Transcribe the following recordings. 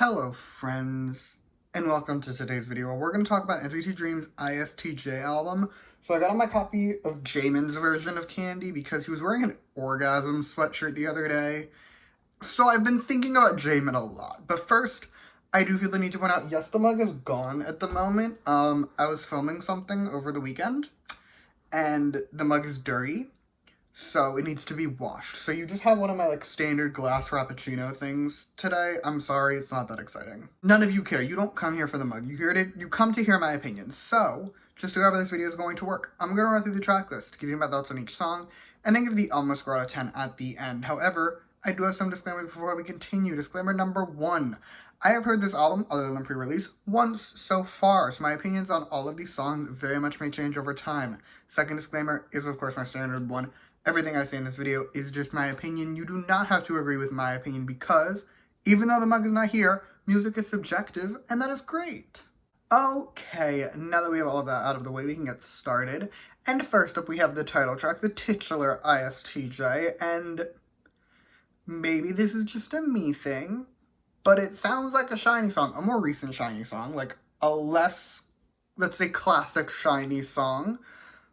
Hello friends, and welcome to today's video. We're going to talk about NCT Dream's ISTJ album. So I got on my copy of Jamin's version of Candy because he was wearing an orgasm sweatshirt the other day. So I've been thinking about Jamin a lot. But first, I do feel the need to point out, yes, the mug is gone at the moment. I was filming something over the weekend, and the mug is dirty. So it needs to be washed. So you just have one of my standard glass frappuccino things today. I'm sorry, it's not that exciting. None of you care. You don't come here for the mug. You come to hear my opinions. So just to go over this video is going to work. I'm going to run through the track list, give you my thoughts on each song, and then give the album a score out of 10 at the end. However, I do have some disclaimers before we continue. Disclaimer number 1. I have heard this album, other than pre-release, once so far, so my opinions on all of these songs very much may change over time. Second disclaimer is, of course, my standard one. Everything I say in this video is just my opinion. You do not have to agree with my opinion because, even though the mug is not here, music is subjective, and that is great. Okay, now that we have all of that out of the way, we can get started. And first up, we have the title track, the titular ISTJ, and maybe this is just a me thing, but it sounds like a SHINee song, a more recent SHINee song, like a less, let's say, classic SHINee song.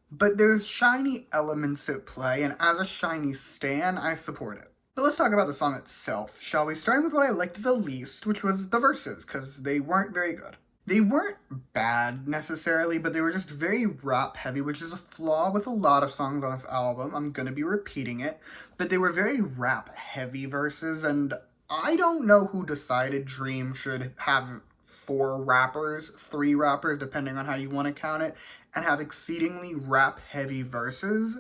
But there's SHINee elements at play, and as a SHINee stan, I support it. But let's talk about the song itself, shall we? Starting with what I liked the least, which was the verses, because they weren't very good. They weren't bad, necessarily, but they were just very rap-heavy, which is a flaw with a lot of songs on this album. I'm gonna be repeating it, but they were very rap-heavy verses, and I don't know who decided Dream should have 4 rappers, 3 rappers, depending on how you want to count it, and have exceedingly rap-heavy verses.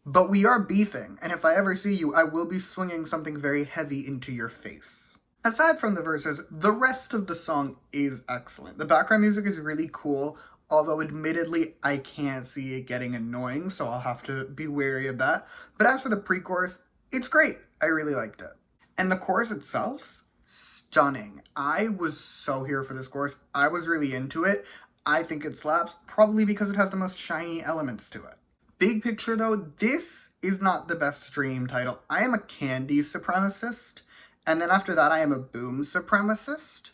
But we are beefing, and if I ever see you, I will be swinging something very heavy into your face. Aside from the verses, the rest of the song is excellent. The background music is really cool, although admittedly, I can't see it getting annoying, so I'll have to be wary of that. But as for the pre-chorus, it's great. I really liked it. And the chorus itself, stunning. I was so here for this chorus. I was really into it. I think it slaps, probably because it has the most SHINee elements to it. Big picture though, this is not the best Dream title. I am a Candy supremacist, and then after that I am a Boom supremacist.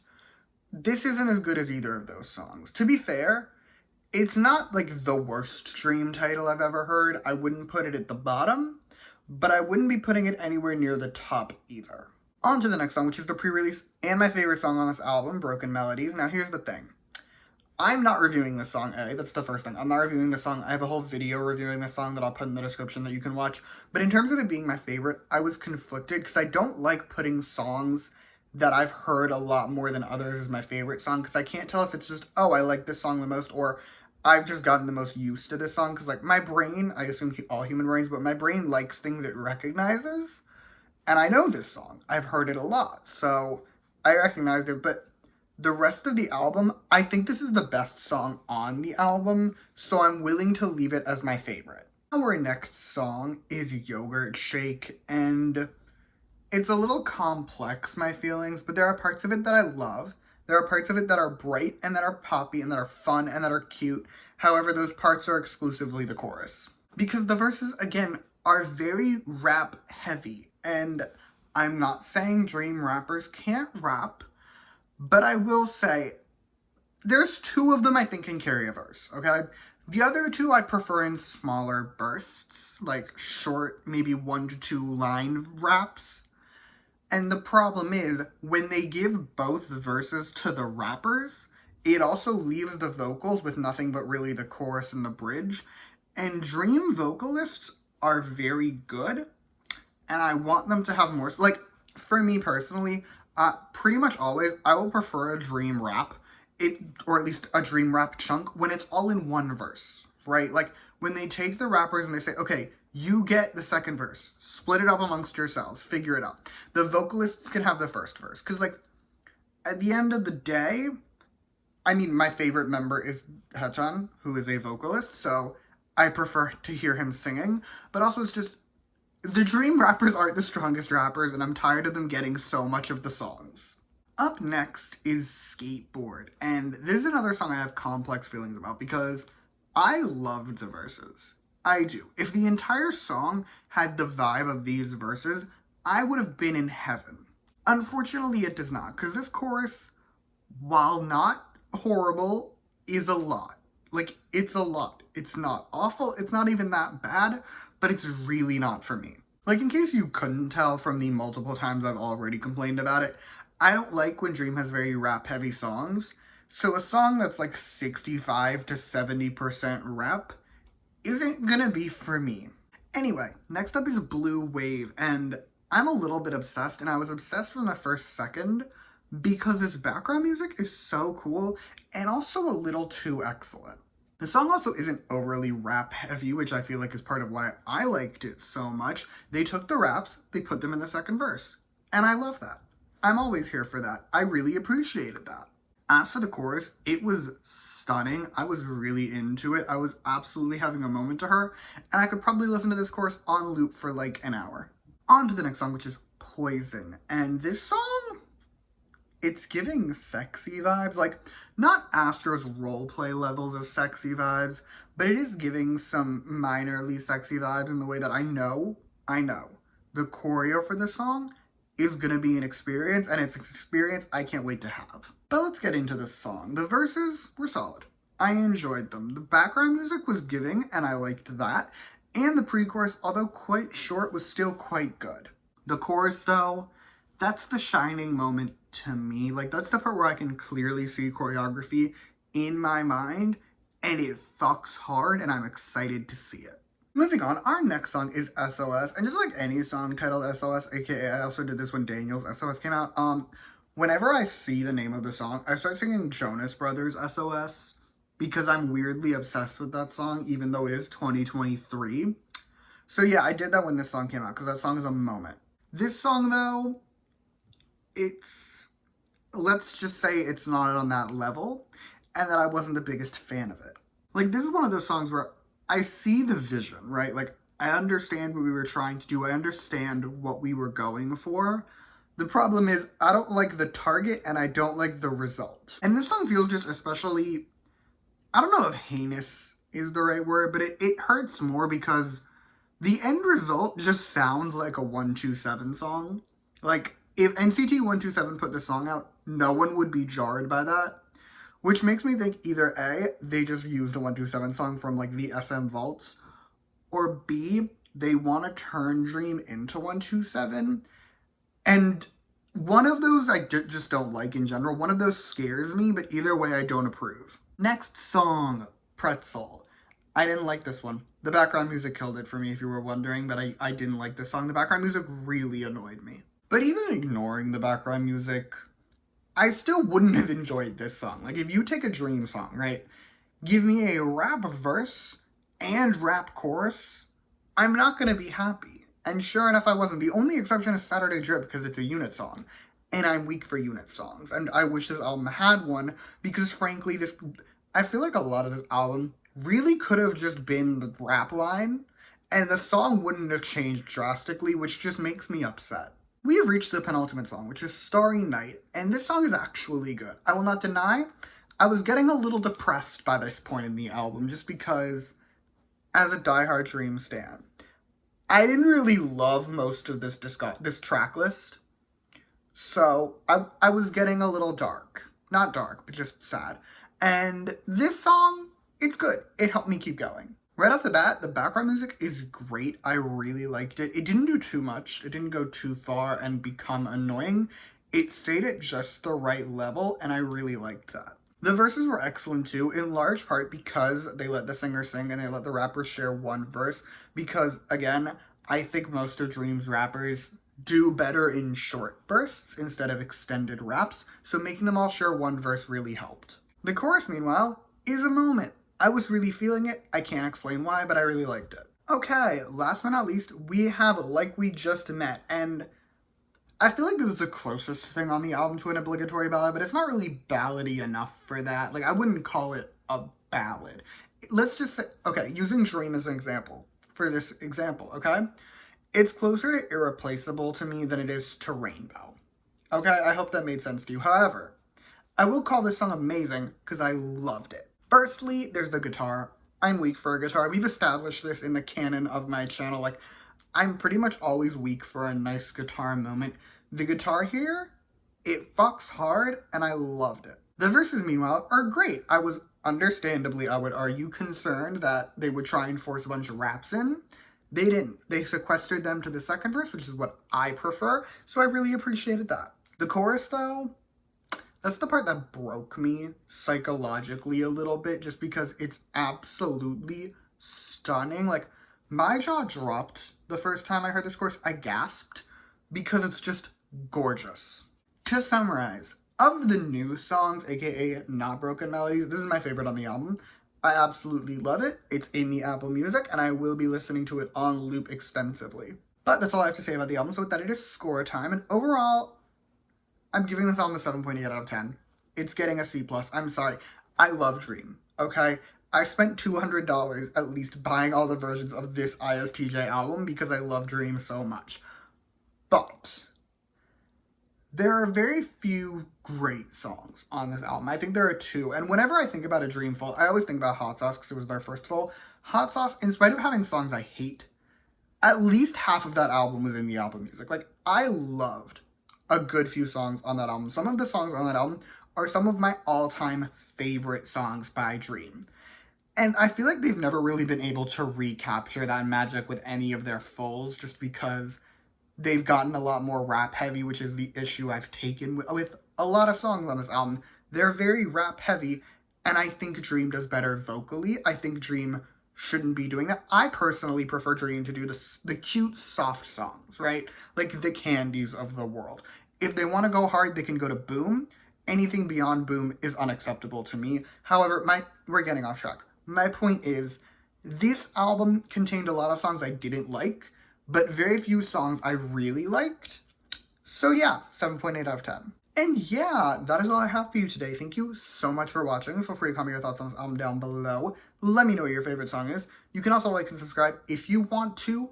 This isn't as good as either of those songs. To be fair, it's not like the worst Dream title I've ever heard. I wouldn't put it at the bottom, but I wouldn't be putting it anywhere near the top either. On to the next song, which is the pre-release and my favorite song on this album, Broken Melodies. Now here's the thing. I'm not reviewing this song, that's the first thing. I'm not reviewing this song. I have a whole video reviewing this song that I'll put in the description that you can watch. But in terms of it being my favorite, I was conflicted because I don't like putting songs that I've heard a lot more than others as my favorite song, because I can't tell if it's just, oh, I like this song the most, or I've just gotten the most used to this song, because my brain, I assume all human brains, but my brain likes things it recognizes, and I know this song. I've heard it a lot, so I recognized it, but the rest of the album, I think this is the best song on the album, so I'm willing to leave it as my favorite. Our next song is Yogurt Shake, and it's a little complex, my feelings, but there are parts of it that I love. There are parts of it that are bright, and that are poppy, and that are fun, and that are cute. However, those parts are exclusively the chorus. Because the verses, again, are very rap-heavy, and I'm not saying Dream rappers can't rap, but I will say, there's 2 of them I think can carry a verse, okay? The other 2 I prefer in smaller bursts, like short, maybe 1 to 2 line raps. And the problem is, when they give both verses to the rappers, it also leaves the vocals with nothing but really the chorus and the bridge. And Dream vocalists are very good, and I want them to have more, for me personally, pretty much always, I will prefer a Dream rap, or at least a Dream rap chunk, when it's all in one verse, right? Like, when they take the rappers and they say, okay, you get the second verse, split it up amongst yourselves, figure it out. The vocalists can have the first verse, because, at the end of the day, I mean, my favorite member is Haechan, who is a vocalist, so I prefer to hear him singing, but also it's just, the Dream rappers aren't the strongest rappers, and I'm tired of them getting so much of the songs. Up next is Skateboard, and this is another song I have complex feelings about, because I loved the verses. I do. If the entire song had the vibe of these verses, I would have been in heaven. Unfortunately, it does not, because this chorus, while not horrible, is a lot. Like, it's a lot. It's not awful, it's not even that bad, but it's really not for me. Like, in case you couldn't tell from the multiple times I've already complained about it, I don't like when Dream has very rap-heavy songs, so a song that's like 65 to 70% rap isn't gonna be for me. Anyway, next up is Blue Wave, and I'm a little bit obsessed, and I was obsessed from the first second because this background music is so cool and also a little too excellent. The song also isn't overly rap heavy, which I feel like is part of why I liked it so much. They took the raps, they put them in the second verse, and I love that. I'm always here for that. I really appreciated that. As for the chorus, it was stunning. I was really into it. I was absolutely having a moment to her, and I could probably listen to this chorus on loop for like an hour. On to the next song, which is Poison. And this song, it's giving sexy vibes. Like, not Astro's roleplay levels of sexy vibes, but it is giving some minorly sexy vibes in the way that I know the choreo for the song is gonna be an experience, and it's an experience I can't wait to have. But let's get into this song. The verses were solid. I enjoyed them. The background music was giving, and I liked that. And the pre-chorus, although quite short, was still quite good. The chorus, though, that's the shining moment to me. Like, that's the part where I can clearly see choreography in my mind, and it fucks hard, and I'm excited to see it. Moving on, our next song is SOS, and just like any song titled SOS, aka I also did this when Daniel's SOS came out, whenever I see the name of the song, I start singing Jonas Brothers SOS, because I'm weirdly obsessed with that song, even though it is 2023. So yeah, I did that when this song came out, because that song is a moment. This song, though, let's just say it's not on that level, and that I wasn't the biggest fan of it. Like, this is one of those songs where I see the vision, right? Like, I understand what we were trying to do. I understand what we were going for. The problem is, I don't like the target, and I don't like the result. And this song feels just especially, I don't know if heinous is the right word, but it hurts more because the end result just sounds like a 127 song. Like, if NCT 127 put this song out, no one would be jarred by that. Which makes me think either A, they just used a 127 song from like the SM Vaults, or B, they want to turn Dream into 127. And one of those I just don't like in general. One of those scares me, but either way I don't approve. Next song, Pretzel. I didn't like this one. The background music killed it for me if you were wondering, but I didn't like this song. The background music really annoyed me. But even ignoring the background music, I still wouldn't have enjoyed this song. Like, if you take a Dream song, right, give me a rap verse and rap chorus, I'm not gonna be happy. And sure enough, I wasn't. The only exception is Saturday Drip, because it's a unit song. And I'm weak for unit songs. And I wish this album had one, because frankly, I feel like a lot of this album really could have just been the rap line, and the song wouldn't have changed drastically, which just makes me upset. We have reached the penultimate song, which is Starry Night, and this song is actually good. I will not deny, I was getting a little depressed by this point in the album, just because, as a diehard Dream stan, I didn't really love most of this track list, so I was getting a little dark. Not dark, but just sad. And this song, it's good. It helped me keep going. Right off the bat, the background music is great. I really liked it. It didn't do too much. It didn't go too far and become annoying. It stayed at just the right level, and I really liked that. The verses were excellent too, in large part because they let the singer sing and they let the rappers share one verse, because, again, I think most of Dream's rappers do better in short bursts instead of extended raps, so making them all share one verse really helped. The chorus, meanwhile, is a moment. I was really feeling it. I can't explain why, but I really liked it. Okay, last but not least, we have Like We Just Met, and I feel like this is the closest thing on the album to an obligatory ballad, but it's not really ballady enough for that. Like, I wouldn't call it a ballad. Let's just say, okay, using Dream as an example, for this example, okay? It's closer to Irreplaceable to me than it is to Rainbow. Okay, I hope that made sense to you. However, I will call this song amazing because I loved it. Firstly, there's the guitar. I'm weak for a guitar. We've established this in the canon of my channel. Like, I'm pretty much always weak for a nice guitar moment. The guitar here, it fucks hard, and I loved it. The verses, meanwhile, are great. I was understandably, I would argue, concerned that they would try and force a bunch of raps in. They didn't. They sequestered them to the second verse, which is what I prefer, so I really appreciated that. The chorus, though, that's the part that broke me psychologically a little bit, just because it's absolutely stunning. Like, my jaw dropped the first time I heard this chorus. I gasped because it's just gorgeous. To summarize, of the new songs, aka Not Broken Melodies, this is my favorite on the album. I absolutely love it. It's in the Apple Music, and I will be listening to it on loop extensively. But that's all I have to say about the album. So with that, it is score time, and overall, I'm giving this album a 7.8 out of 10. It's getting a C+. I'm sorry. I love Dream, okay? I spent $200 at least buying all the versions of this ISTJ album because I love Dream so much. But there are very few great songs on this album. I think there are two. And whenever I think about a Dream full, I always think about Hot Sauce because it was their first full. Hot Sauce, in spite of having songs I hate, at least half of that album was in the album music. Like, I loved a good few songs on that album. Some of the songs on that album are some of my all-time favorite songs by Dream. And I feel like they've never really been able to recapture that magic with any of their fulls, just because they've gotten a lot more rap heavy, which is the issue I've taken with a lot of songs on this album. They're very rap heavy, and I think Dream does better vocally. I think Dream shouldn't be doing that. I personally prefer Dream to do the cute, soft songs, right? Like the Candies of the world. If they want to go hard, they can go to Boom. Anything beyond Boom is unacceptable to me. However, we're getting off track. My point is, this album contained a lot of songs I didn't like, but very few songs I really liked. So yeah, 7.8 out of 10. And yeah, that is all I have for you today. Thank you so much for watching. Feel free to comment your thoughts on this album down below. Let me know what your favorite song is. You can also like and subscribe if you want to,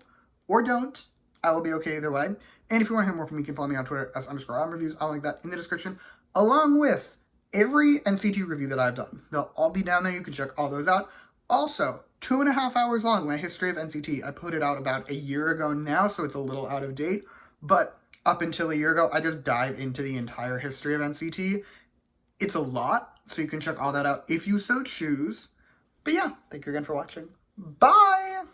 or don't. I will be okay either way. And if you want to hear more from me, you can follow me on Twitter @_albumreviews. I'll link that in the description, along with every NCT review that I've done. They'll all be down there. You can check all those out. Also, 2.5 hours long, my history of NCT. I put it out about a year ago now, so it's a little out of date. But up until a year ago, I just dive into the entire history of NCT. It's a lot, so you can check all that out if you so choose. But yeah, thank you again for watching. Bye!